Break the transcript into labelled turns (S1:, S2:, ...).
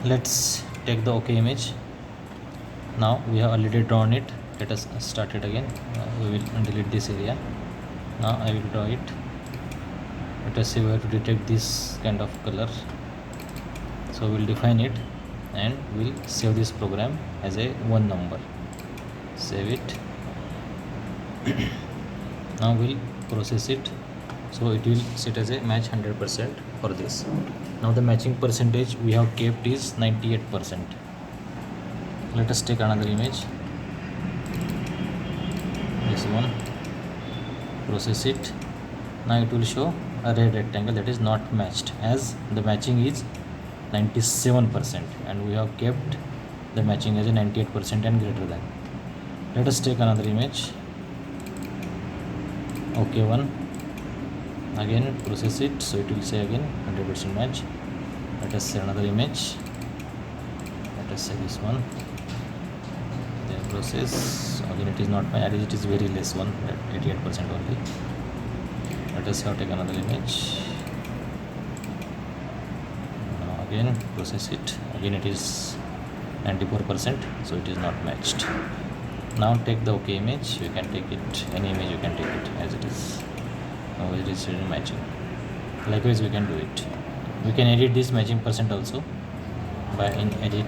S1: Let's take the OK image. Now we have already drawn it. Let us start it again. We will delete this area. Now I will draw it. Let us see where to detect this kind of color. So we'll define it and we'll save this program as a one number. Save it. Now we'll process it, so it will set as a match 100% for this. Now the matching percentage we have kept is 98%. Let us take another image, this one, process it. Now it will show a red rectangle that is not matched, as the matching is 97% and we have kept the matching as a 98% and greater than. Let us take another image. OK one, again process it, so it will say again 100% match. Let us say another image. Let us say this one. Then process, again it is not match, it is very less one, 88% only. Let us have take another image. Now again process it, again it is 94%, so it is not matched. Now take the OK image. You can take it, any image you can take it as it is. Now it is matching. Likewise we can do it. We can edit this matching percent also by in edit